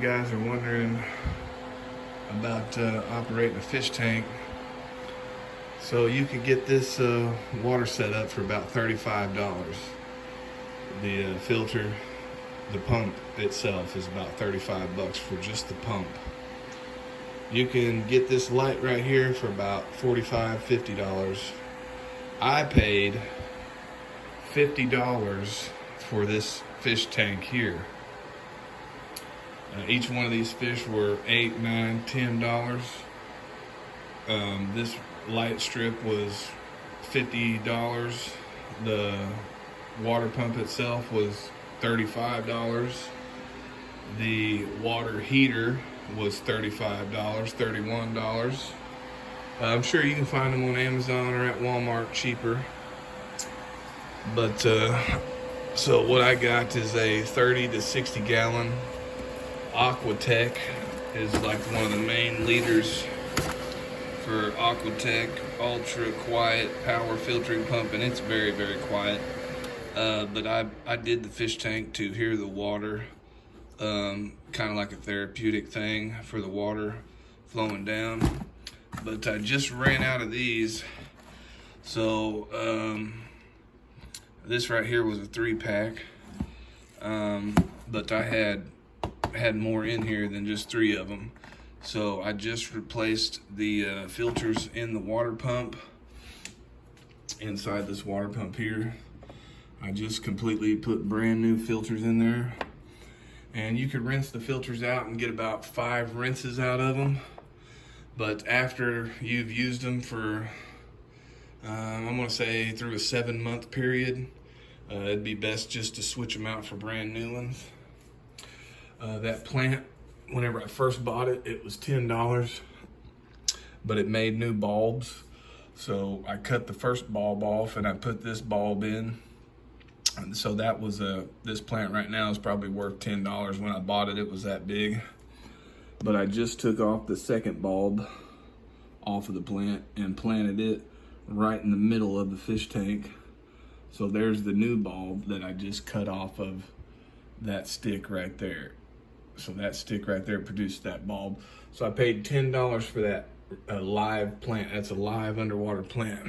guys are wondering about operating a fish tank, so you can get this water set up for about $35. The filter, the pump itself is about 35 bucks for just the pump. You can get this light right here for about $45-50. I paid $50 for this fish tank here. Each one of these fish were $8, $9, $10. This light strip was $50. The water pump itself was $35. The water heater was $35, $31. I'm sure you can find them on Amazon or at Walmart cheaper. But so what I got is a 30 to 60 gallon Aquatech. Is like one of the main leaders for Aquatech ultra quiet power filtering pump, and it's very, very quiet. But I did the fish tank to hear the water, kind of like a therapeutic thing for the water flowing down. But I just ran out of these, so this right here was a 3-pack, but I had more in here than just 3 of them. So I just replaced the filters in the water pump inside this water pump here. I just completely put brand new filters in there, and you could rinse the filters out and get about 5 rinses out of them. But after you've used them for I'm gonna say through a 7-month period, it'd be best just to switch them out for brand new ones. That plant, whenever I first bought it, it was $10, but it made new bulbs. So I cut the first bulb off and I put this bulb in. And so that was this plant right now is probably worth $10. When I bought it, it was that big. But I just took off the second bulb off of the plant and planted it right in the middle of the fish tank. So there's the new bulb that I just cut off of that stick right there. So that stick right there produced that bulb. So I paid $10 for that live plant. That's a live underwater plant.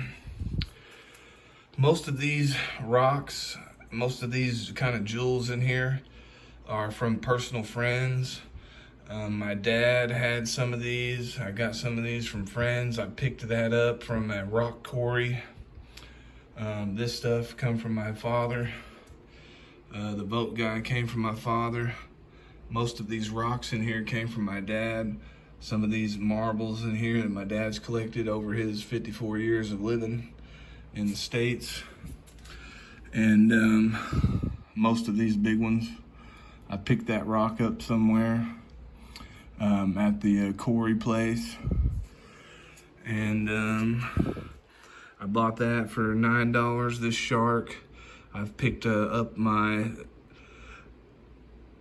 Most of these rocks, most of these kind of jewels in here are from personal friends. My dad had some of these. I got some of these from friends. I picked that up from a rock quarry. This stuff come from my father. The boat guy came from my father. Most of these rocks in here came from my dad. Some of these marbles in here that my dad's collected over his 54 years of living in the States. And most of these big ones, I picked that rock up somewhere at the quarry place. And I bought that for $9, this shark. I've picked up my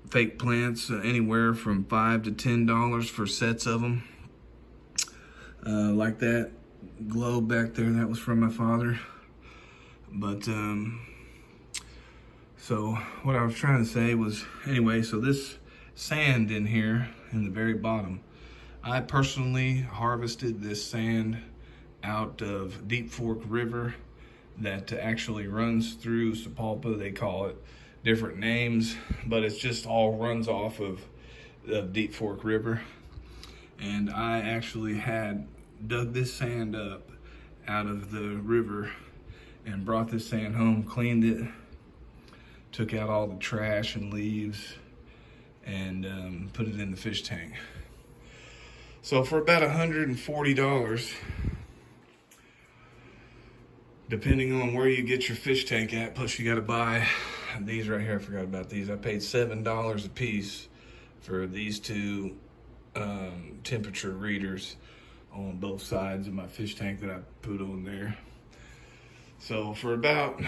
fake plants anywhere from $5 to $10 for sets of them. Like that globe back there, that was from my father. But so what I was trying to say was, anyway, so this sand in here in the very bottom, I personally harvested this sand out of Deep Fork River that actually runs through Sapulpa. They call it different names, but it's just all runs off of the Deep Fork River. And I actually had dug this sand up out of the river and brought this sand home, cleaned it, took out all the trash and leaves, and put it in the fish tank. So for about $140, depending on where you get your fish tank at, plus you gotta buy these right here. I forgot about these. I paid $7 a piece for these 2 temperature readers on both sides of my fish tank that I put on there. So for about,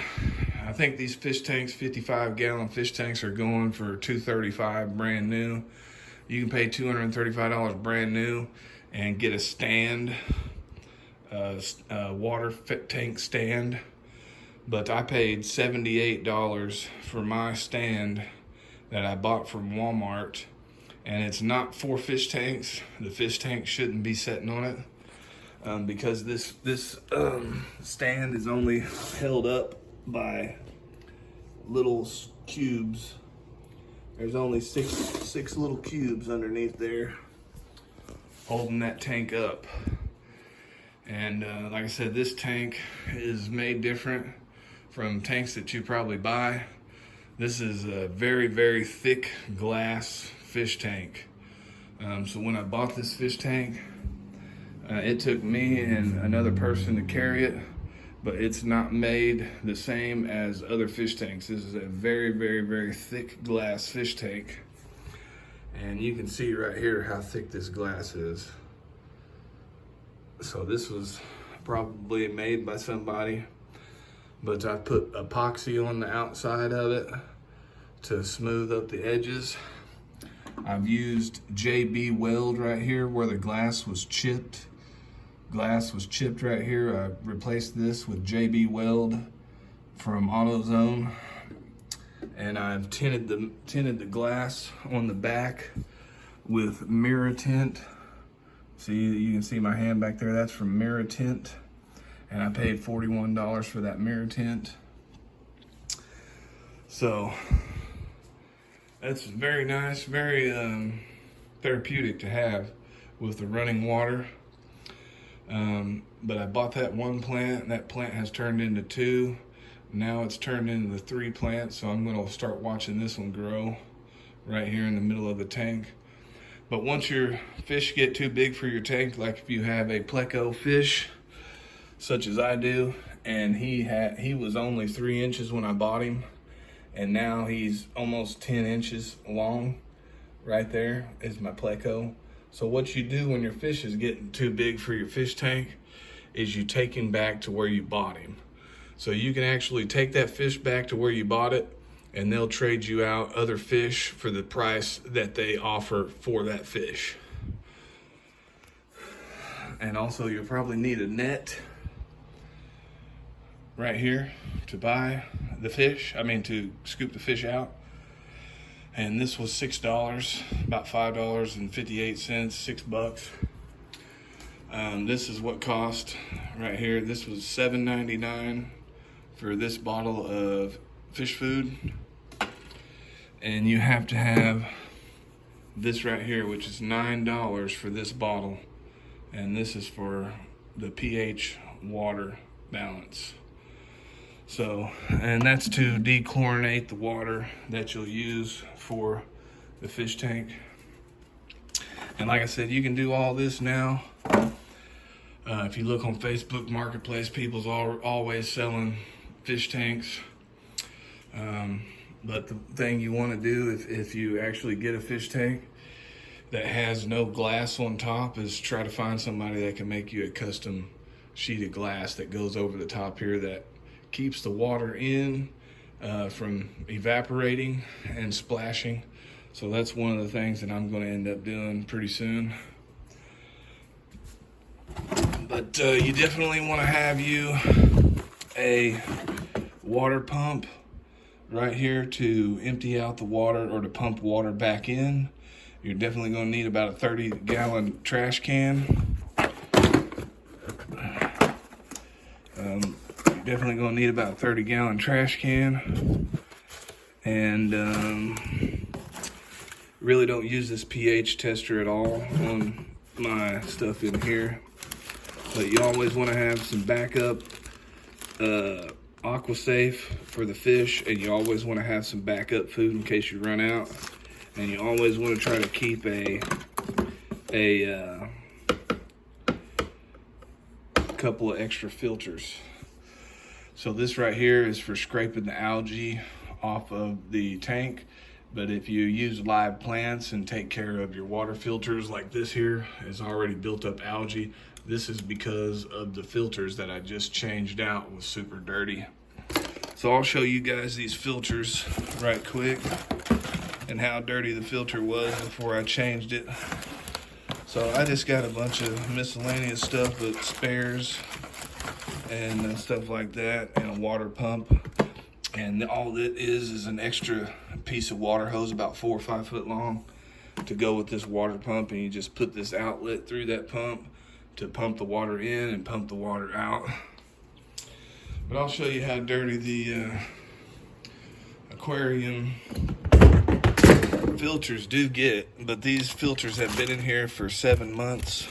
I think these fish tanks, 55-gallon fish tanks, are going for $235 brand new. You can pay $235 brand new and get a stand, water tank stand. But I paid $78 for my stand that I bought from Walmart, and it's not for fish tanks. The fish tank shouldn't be sitting on it because this stand is only held up by little cubes. There's only six little cubes underneath there holding that tank up. And like I said, this tank is made different from tanks that you probably buy. This is a very, very thick glass fish tank. So when I bought this fish tank, it took me and another person to carry it, but it's not made the same as other fish tanks. This is a very, very, very thick glass fish tank. And you can see right here how thick this glass is. So this was probably made by somebody, but I put epoxy on the outside of it to smooth up the edges. I've used JB Weld right here where the glass was chipped. Glass was chipped right here. I replaced this with JB Weld from AutoZone. And I've tinted the glass on the back with Mirror Tint. See, you can see my hand back there, that's from Mirror Tint. And I paid $41 for that Mirror Tint. So, that's very nice, very therapeutic to have with the running water. But I bought that one plant, and that plant has turned into 2. Now it's turned into 3 plants, so I'm gonna start watching this one grow right here in the middle of the tank. But once your fish get too big for your tank, like if you have a pleco fish, such as I do, and he was only 3 inches when I bought him, and now he's almost 10 inches long. Right there is my pleco. So what you do when your fish is getting too big for your fish tank is you take him back to where you bought him. So you can actually take that fish back to where you bought it, and they'll trade you out other fish for the price that they offer for that fish. And also you'll probably need a net right here to buy the fish, to scoop the fish out. And this was $6, about $5.58, $6. This is what cost right here. This was $7.99 for this bottle of fish food. And you have to have this right here, which is $9 for this bottle. And this is for the pH water balance. So, and that's to dechlorinate the water that you'll use for the fish tank. And like I said, you can do all this now. If you look on Facebook Marketplace, people's always selling fish tanks. But the thing you want to do if you actually get a fish tank that has no glass on top is try to find somebody that can make you a custom sheet of glass that goes over the top here that keeps the water in from evaporating and splashing. So that's one of the things that I'm going to end up doing pretty soon. But you definitely want to have you a water pump right here to empty out the water or to pump water back in. You're definitely going to need about a 30-gallon trash can. You're definitely going to need about a 30-gallon trash can. And really don't use this pH tester at all on my stuff in here. But you always want to have some backup AquaSafe for the fish, and you always want to have some backup food in case you run out. And you always want to try to keep a couple of extra filters. So this right here is for scraping the algae off of the tank. But if you use live plants and take care of your water filters, like this here is already built up algae. This is because of the filters that I just changed out was super dirty. So I'll show you guys these filters right quick and how dirty the filter was before I changed it. So I just got a bunch of miscellaneous stuff with spares and stuff like that, and a water pump. And all it is an extra piece of water hose about 4 or 5 foot long to go with this water pump, and you just put this outlet through that pump to pump the water in and pump the water out. But I'll show you how dirty the aquarium filters do get. But these filters have been in here for 7 months.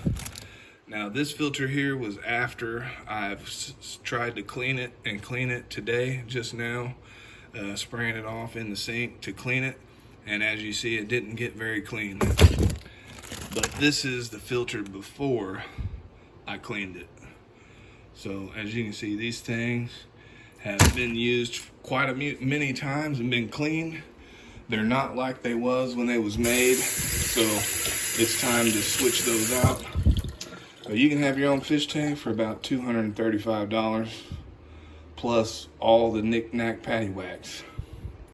Now this filter here was after I've tried to clean it today, just now, spraying it off in the sink to clean it. And as you see, it didn't get very clean. But this is the filter before I cleaned it. So as you can see, these things have been used quite many times and been cleaned. They're not like they was when they was made. So it's time to switch those out. You can have your own fish tank for about $235 plus all the knick-knack paddywhacks.